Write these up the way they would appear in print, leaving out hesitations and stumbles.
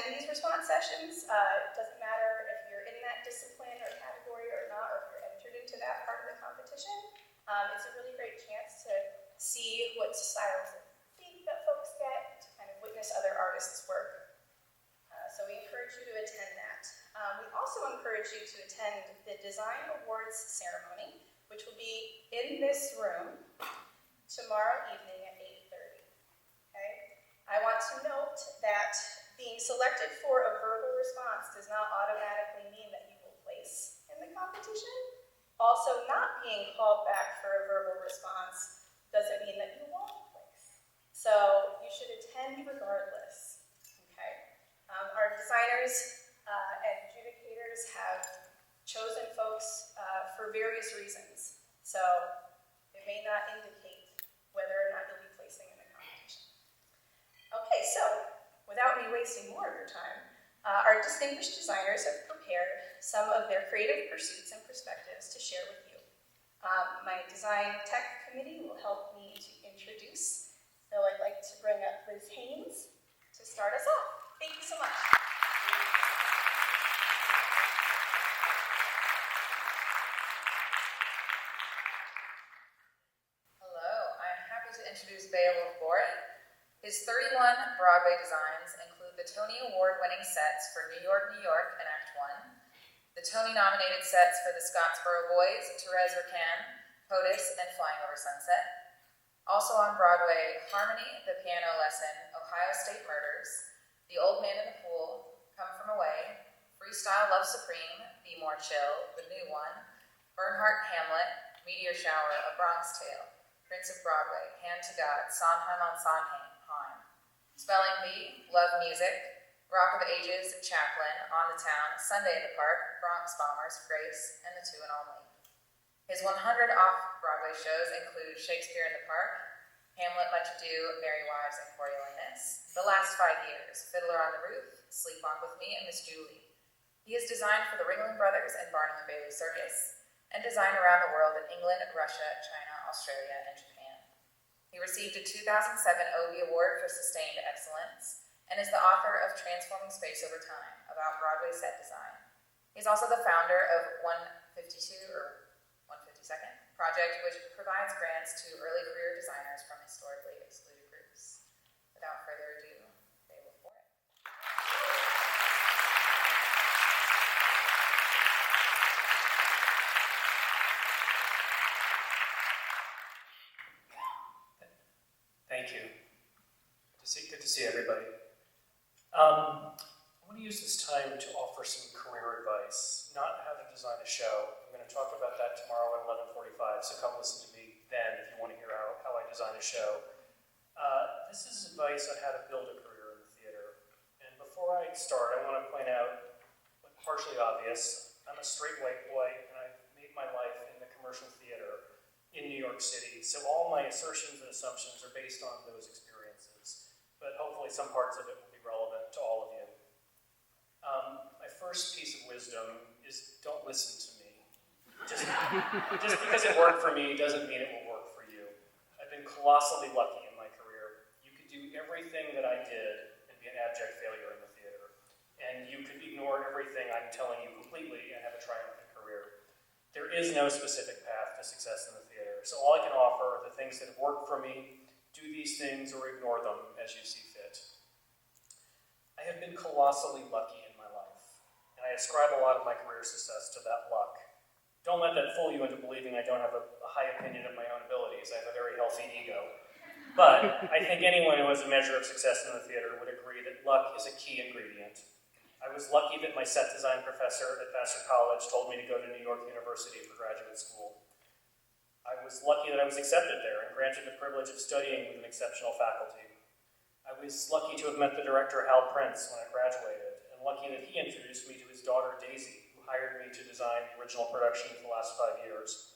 attend these response sessions. It doesn't matter if you're in that discipline or category or not, or if you're entered into that part of the competition. It's a really great chance to see what styles of feet that folks get, to kind of witness other artists' work. So we encourage you to attend that. We also encourage you to attend the Design Awards ceremony, which will be in this room tomorrow evening at 8:30. Okay? I want to note that being selected for a verbal response does not automatically mean that you will place in the competition. Also, not being called back for a verbal response doesn't mean that you won't place. So you should attend regardless. Okay? Our designers and adjudicators have chosen folks for various reasons. So it may not indicate whether or not you'll be placing in the competition. Okay, so without me wasting more of your time, our distinguished designers have prepared some of their creative pursuits and perspectives to share with you. My design tech committee will help me to introduce. So I'd like to bring up Liz Haynes to start us off. Thank you so much. Hello, I'm happy to introduce Beowulf Boritt. His 31 Broadway designs include the Tony Award-winning sets for New York, and Act 1, the Tony-nominated sets for The Scottsboro Boys, Therese Raquin, POTUS, and Flying Over Sunset. Also on Broadway, Harmony, The Piano Lesson, Ohio State Murders, The Old Man in the Pool, Come From Away, Freestyle Love Supreme, Be More Chill, The New One, Bernhardt Hamlet, Meteor Shower, A Bronx Tale, Prince of Broadway, Hand to God, Sondheim on Sondheim, Spelling Bee, Love Music, Rock of Ages, Chaplin, On the Town, Sunday in the Park, Bronx Bombers, Grace, and The Two and Only. His 100 off-Broadway shows include Shakespeare in the Park, Hamlet, Much Ado, Merry Wives, and Coriolanus. The last 5 years, Fiddler on the Roof, Sleepwalk with Me, and Miss Julie. He has designed for the Ringling Brothers and Barnum and Bailey Circus, and designed around the world in England, Russia, China, Australia, and Japan. He received a 2007 Obie Award for Sustained Excellence, and is the author of Transforming Space Over Time, about Broadway set design. He's also the founder of 152 or 152nd Project, which provides grants to early career designers from historically excluded groups. Without further ado, Beowulf Boritt. Thank you. Good to see everybody. I want to use this time to offer some career advice, not how to design a show. I'm going to talk about that tomorrow at 11:45, so come listen to me then if you want to hear how I design a show. This is advice on how to build a career in the theater. And before I start, I want to point out, partially obvious, I'm a straight white boy, and I've made my life in the commercial theater in New York City, so all my assertions and assumptions are based on those experiences, but hopefully some parts of it will be relevant to all of you. My first piece of wisdom is don't listen to me. Just because it worked for me doesn't mean it will work for you. I've been colossally lucky in my career. You could do everything that I did and be an abject failure in the theater, and you could ignore everything I'm telling you completely and have a triumphant career. There is no specific path to success in the theater, so all I can offer are the things that have worked for me. Do these things or ignore them as you see fit. I have been colossally lucky in my life, and I ascribe a lot of my career success to that luck. Don't let that fool you into believing I don't have a high opinion of my own abilities. I have a very healthy ego. But I think anyone who has a measure of success in the theater would agree that luck is a key ingredient. I was lucky that my set design professor at Vassar College told me to go to New York University for graduate school. I was lucky that I was accepted there and granted the privilege of studying with an exceptional faculty. I was lucky to have met the director, Hal Prince, when I graduated, and lucky that he introduced me to his daughter, Daisy, who hired me to design the original production for the last 5 years.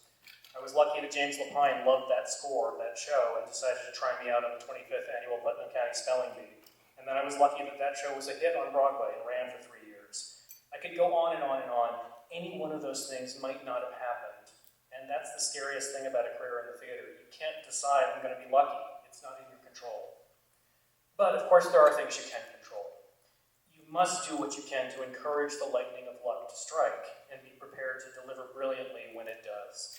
I was lucky that James Lapine loved that score of that show and decided to try me out on the 25th Annual Putnam County Spelling Bee. And then I was lucky that that show was a hit on Broadway and ran for 3 years. I could go on and on and on. Any one of those things might not have happened. And that's the scariest thing about a career in the theater. You can't decide, I'm going to be lucky. It's not in your control. But of course there are things you can control. You You must do what you can to encourage the lightning of luck to strike and be prepared to deliver brilliantly when it does.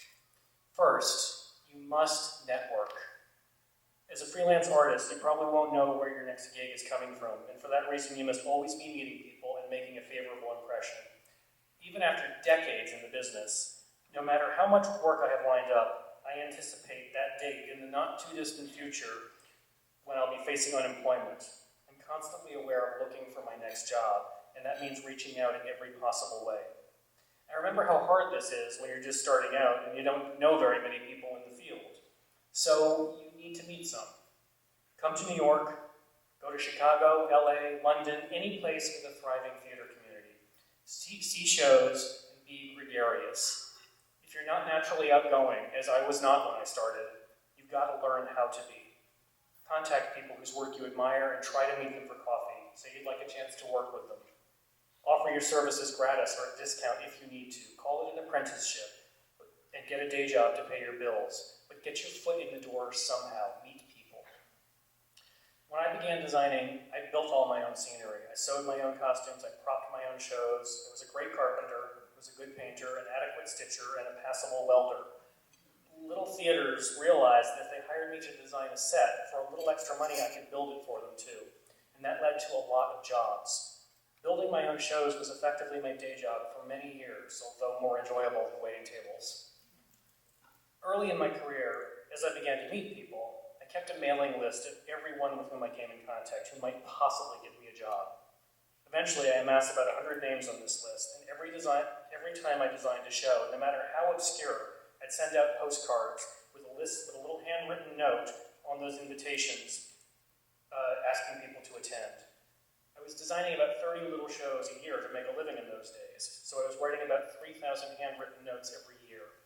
First, you must network. As a freelance artist, you probably won't know where your next gig is coming from, and for that reason, you must always be meeting people and making a favorable impression. Even after decades in the business, no matter how much work I have lined up, I anticipate that date in the not-too-distant future when I'll be facing unemployment. I'm constantly aware of looking for my next job, and that means reaching out in every possible way. I remember how hard this is when you're just starting out and you don't know very many people in the field. So you need to meet some. Come to New York, go to Chicago, LA, London, any place with a thriving theater community. See shows and be gregarious. If you're not naturally outgoing, as I was not when I started, you've got to learn how to be. Contact people whose work you admire and try to meet them for coffee. Say you'd like a chance to work with them. Offer your services gratis or at a discount if you need to. Call it an apprenticeship and get a day job to pay your bills. But get your foot in the door somehow. Meet people. When I began designing, I built all my own scenery. I sewed my own costumes. I propped my own shows. I was a great carpenter. I was a good painter, an adequate stitcher, and a passable welder. Little theaters realized that if they hired me to design a set, for a little extra money I could build it for them too. And that led to a lot of jobs. Building my own shows was effectively my day job for many years, although more enjoyable than waiting tables. Early in my career, as I began to meet people, I kept a mailing list of everyone with whom I came in contact who might possibly give me a job. Eventually, I amassed about 100 names on this list, and every time I designed a show, no matter how obscure, I'd send out postcards with a little handwritten note on those invitations asking people to attend. I was designing about 30 little shows a year to make a living in those days, so I was writing about 3,000 handwritten notes every year.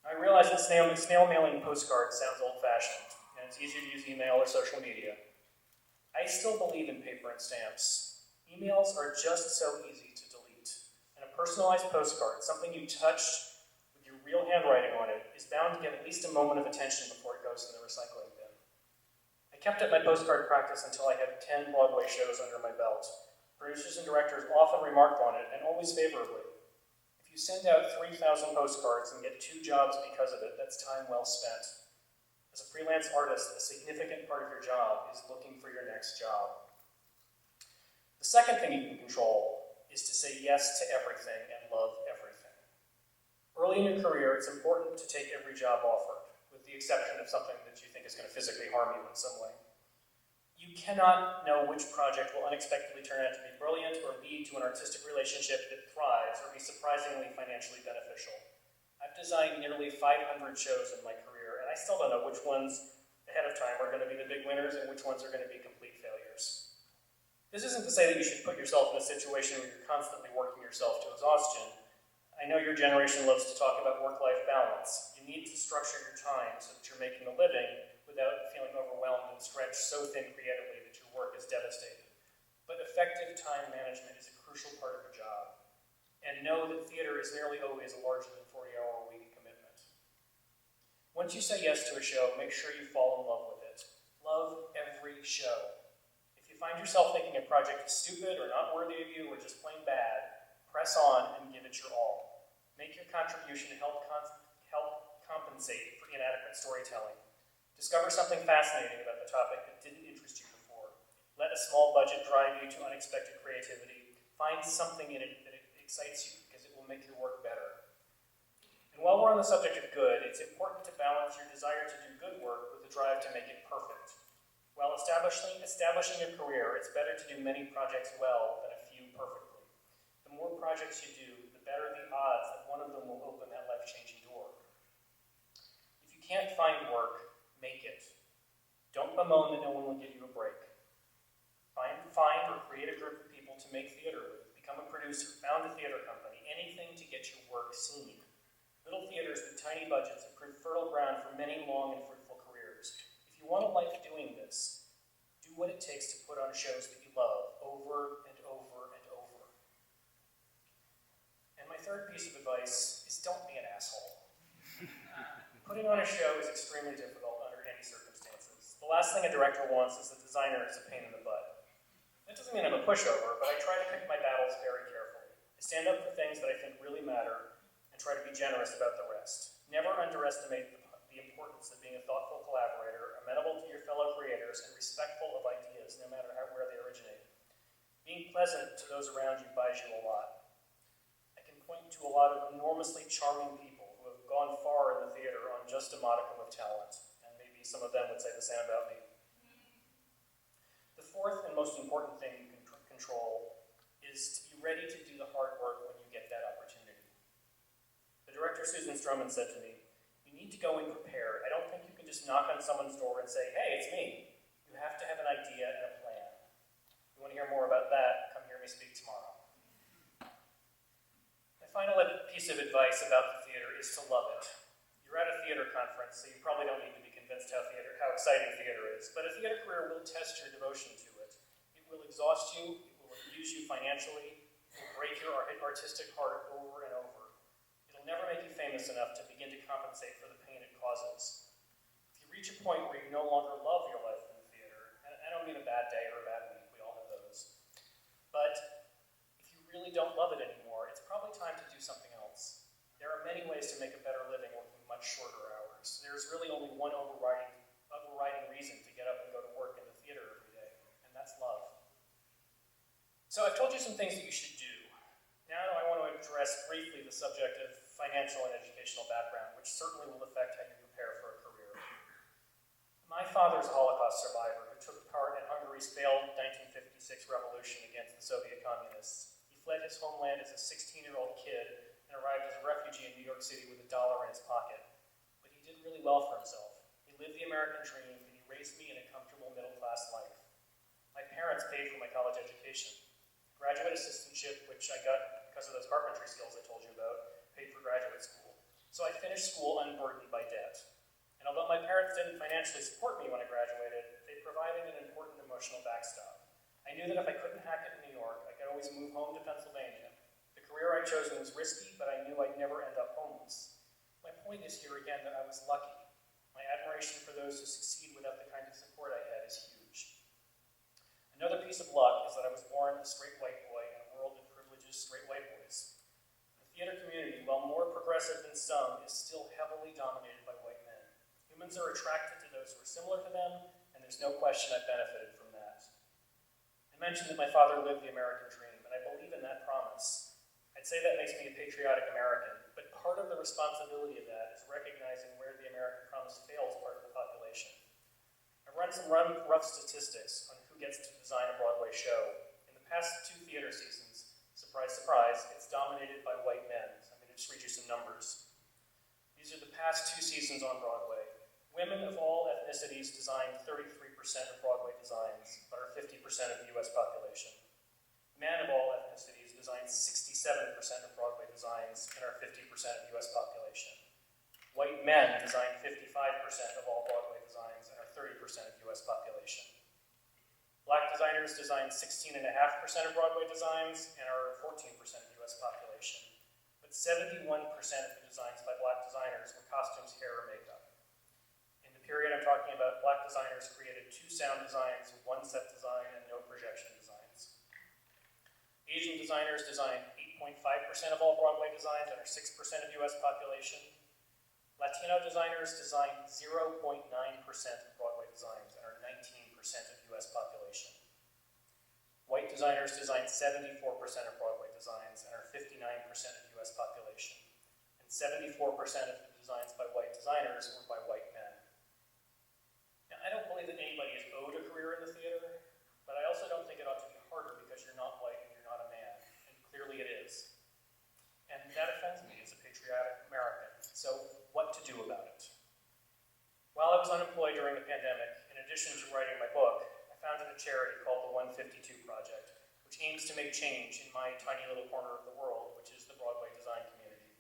I realize that snail mailing postcards sounds old-fashioned, and it's easier to use email or social media. I still believe in paper and stamps. Emails are just so easy to delete, and a personalized postcard, something you touch with your real handwriting on it, is bound to get at least a moment of attention before it goes in the recycling bin. I kept up my postcard practice until I had 10 Broadway shows under my belt. Producers and directors often remarked on it, and always favorably. If you send out 3,000 postcards and get 2 jobs because of it, that's time well spent. As a freelance artist, a significant part of your job is looking for your next job. The second thing you can control is to say yes to everything and love everything. Early in your career, it's important to take every job offered, with the exception of something that you think is going to physically harm you in some way. You cannot know which project will unexpectedly turn out to be brilliant or lead to an artistic relationship that thrives or be surprisingly financially beneficial. I've designed nearly 500 shows in my career, and I still don't know which ones ahead of time are going to be the big winners and which ones are going to be complete failures. This isn't to say that you should put yourself in a situation where you're constantly working yourself to exhaustion. I know your generation loves to talk about work-life balance. You need to structure your time so that you're making a living without feeling overwhelmed and stretched so thin creatively that your work is devastated. But effective time management is a crucial part of your job. And know that theater is nearly always a larger than 40-hour-a-week commitment. Once you say yes to a show, make sure you fall in love with it. Love every show. If you find yourself thinking a project is stupid or not worthy of you or just plain bad, press on and give it your all. Make your contribution to help compensate for inadequate storytelling. Discover something fascinating about the topic that didn't interest you before. Let a small budget drive you to unexpected creativity. Find something in it that excites you because it will make your work better. And while we're on the subject of good, it's important to balance your desire to do good work with the drive to make it perfect. While establishing a career, it's better to do many projects well than a few perfectly. The more projects you do, the better the odds that one of them will open that life-changing door. If you can't find work, make it. Don't bemoan that no one will give you a break. Find or create a group of people to make theater with. Become a producer, found a theater company, anything to get your work seen. Little theaters with tiny budgets have proved fertile ground for many long and fruitful careers. If you want a life doing this, do what it takes to put on shows that you love over and over and over. And my third piece of advice is don't be an asshole. Putting on a show is extremely difficult under any circumstances. The last thing a director wants is a designer who's a pain in the butt. That doesn't mean I'm a pushover, but I try to pick my battles very carefully. I stand up for things that I think really matter and try to be generous about the rest. Never underestimate the importance of being a thoughtful collaborator, amenable to your fellow creators, and respectful of ideas, no matter where they originate. Being pleasant to those around you buys you a lot. I can point to a lot of enormously charming people who have gone far in the theater on just a modicum of talent, and maybe some of them would say the same about me. The fourth and most important thing you can control is to be ready to do the hard work when you get that opportunity. The director, Susan Stroman, said to me, "You need to go in prepared. I don't think you can just knock on someone's door and say, 'Hey, it's me.' You have to have an idea and a plan." If you want to hear more about that, come hear me speak tomorrow. My final piece of advice about the theater is to love it. You're at a theater conference, so you probably don't need to be convinced how exciting theater is, but a theater career will test your devotion to it. It will exhaust you, it will abuse you financially, it will break your artistic heart over and over. It'll never make you famous enough to begin to compensate for the pain it causes. If you reach a point where you no longer love your life in the theater, and I don't mean a bad day or a bad week, we all have those, but if you really don't love it anymore, it's probably time to do something else. There are many ways to make a better living working much shorter hours. There's really only one overriding reason to get up and go to work in the theater every day, and that's love. So I've told you some things that you should do. Now I want to address briefly the subject of financial and educational background, which certainly will affect how you prepare for a career. My father's a Holocaust survivor who took part in Hungary's failed 1956 revolution against the Soviet communists. He fled his homeland as a 16-year-old kid and arrived as a refugee in New York City with $1 in his pocket. But he did really well for himself. He lived the American dream, and he raised me in a comfortable middle-class life. My parents paid for my college education. Graduate assistantship, which I got because of those carpentry skills I told you about, paid for graduate school. So I finished school unburdened by debt. And although my parents didn't financially support me when I graduated, they provided an important emotional backstop. I knew that if I couldn't hack it in New York, I could always move home to Pennsylvania. The career I'd chosen was risky, but I knew I'd never end up homeless. My point is here again that I was lucky. My admiration for those who succeed without the kind of support I had is huge. Another piece of luck is that I was born a straight white boy in a world that privileges straight white boys. The theater community, while more progressive than some, is still heavily dominated by white men. Humans are attracted to those who are similar to them, and there's no question I've benefited from that. I mentioned that my father lived the American dream, and I believe in that promise. I'd say that makes me a patriotic American, but part of the responsibility of that is recognizing where the American promise fails part of the population. I've run some rough statistics on who gets to design a Broadway show. In the past 2 theater seasons, surprise, surprise, it's dominated by white men. So I'm going to just read you some numbers. These are the past 2 seasons on Broadway. Women of all ethnicities designed 33% of Broadway designs, but are 50% of the U.S. population. Men of all ethnicities designed 67% of Broadway designs and are 50% of the U.S. population. White men designed 55% of all Broadway designs and are 30% of U.S. population. Black designers designed 16.5% of Broadway designs and are 14% of U.S. population. But 71% of the designs by black designers were costumes, hair, or makeup. In the period I'm talking about, black designers created 2 sound designs, 1 set design, and no projection designs. Asian designers designed 8.5% of all Broadway designs and are 6% of U.S. population. Latino designers designed 0.9% of Broadway designs and are 19% of U.S. population. White designers designed 74% of Broadway designs and are 59% of U.S. population. And 74% of the designs by white designers were by white men. Now, I don't believe that anybody is owed a career in the theater, but I also don't think it ought to be harder because you're not white and you're not a man. And clearly it is. And that offends me as a patriotic American. So, what to do about it? While I was unemployed during the pandemic, in addition to writing my book, I founded a charity called the 152 Project, which aims to make change in my tiny little corner of the world, which is the Broadway design community.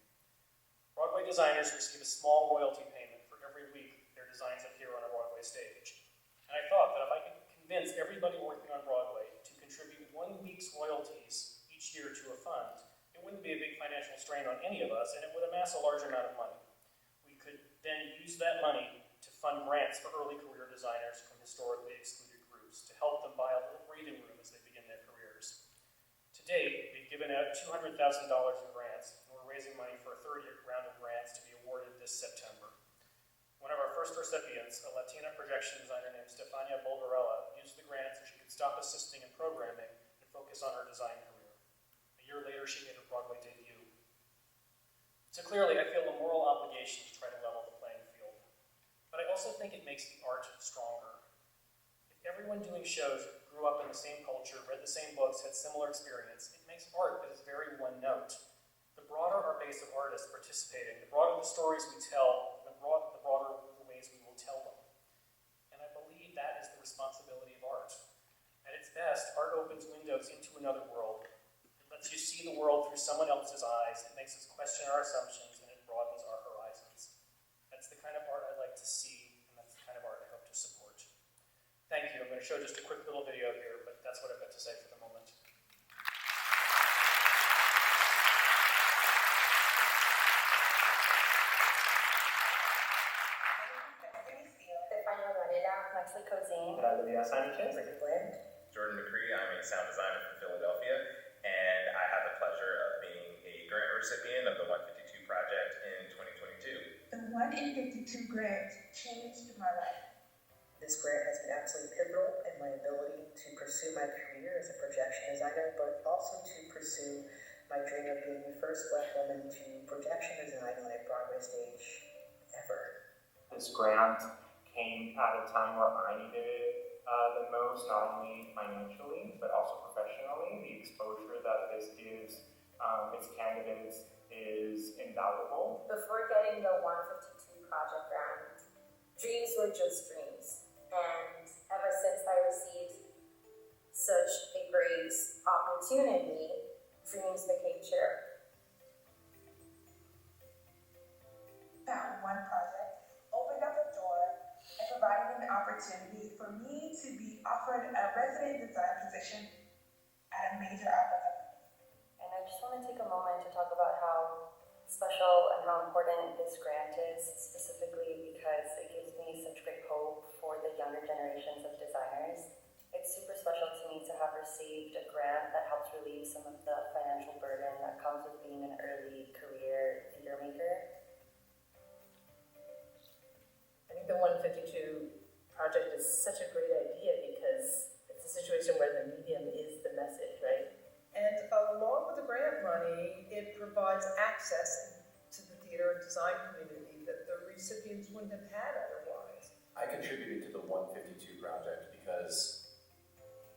Broadway designers receive a small royalty payment for every week their designs appear on a Broadway stage. And I thought that if I could convince everybody working on Broadway to contribute 1 week's royalties each year to a fund, it wouldn't be a big financial strain on any of us, and it would amass a large amount of money. We could then use that money to fund grants for early career designers from historically excluded groups to help them buy a little breathing room as they begin their careers. $200,000 in grants, and we're raising money for a third round of grants to be awarded this September. One of our first recipients, a Latina projection designer named Stefania Bulgarella, used the grant so she could stop assisting in programming and focus on her design career. A year later, she made her Broadway debut. So clearly, I feel a moral obligation to try to level the playing field. But I also think it makes the art stronger. If everyone doing shows grew up in the same culture, read the same books, had similar experience, it makes art that is very one note. The broader our base of artists participating, the broader the stories we tell, the broader the ways we will tell them. And I believe that is the responsibility of art. At its best, art opens windows into another world. It lets you see the world through someone else's eyes, it makes us question our assumptions, and it broadens our horizons. That's the kind of art I like to see, and that's the kind of art I hope to support. Thank you. I'm going to show just a quick little video here, but that's what I've got to say for the moment. Jordan McCree, I'm a sound designer from Philadelphia, and I have the pleasure of being a grant recipient of the 152 project in 2022. The 1 in 52 grant changed my life. This grant has been absolutely pivotal in my ability to pursue my career as a projection designer, but also to pursue my dream of being the first Black woman to projection design on a Broadway stage ever. This grant came at a time where I needed it the most, not only financially, but also professionally. The exposure that this gives its candidates is invaluable. Before getting the 152 project grant, dreams were just dreams. And ever since I received such a great opportunity, dreams became true. That one project opened up a door and provided an opportunity for me to be offered a resident design position at a major opera company. And I just want to take a moment to talk about how special and how important this grant is, specifically because it gives me such great hope for the younger generations of designers. It's super special to me to have received a grant that helps relieve some of the financial burden that comes with being an early career theater maker. I think the 152 project is such a great idea because it's a situation where the medium is the message, right? And along with the grant money, it provides access to the theater and design community that the recipients wouldn't have had otherwise. I contributed to the 152 project because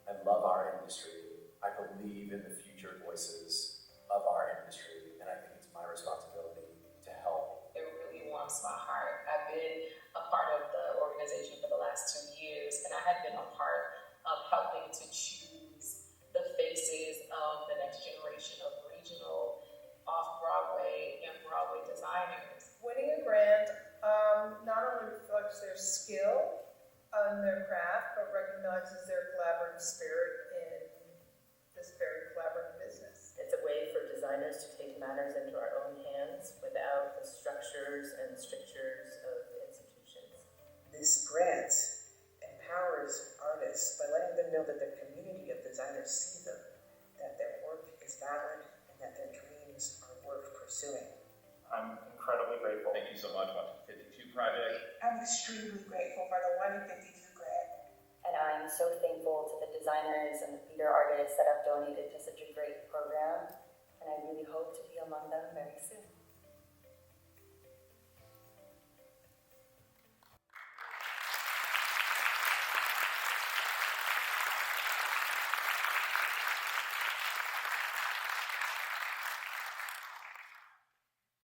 I love our industry. I believe in the future voices of our industry, and I think it's my responsibility to help. It really warms my heart. I've been a part of the organization for the last 2 years, and I had been a part of helping to choose the faces of the next generation of regional, off-Broadway, and Broadway designers. Winning a grant not only reflects their skill and their craft, but recognizes their collaborative spirit in this very collaborative business. It's a way for designers to take matters into our own hands without the structures and strictures of institutions. This grant empowers artists by letting them know that the community of designers see them, that their work is valid, and that their dreams are worth pursuing. I'm incredibly grateful. Thank you so much, 152 project. I'm extremely grateful for the 1 in 52 grant. And I'm so thankful to the designers and the theater artists that have donated to such a great program. And I really hope to be among them very soon.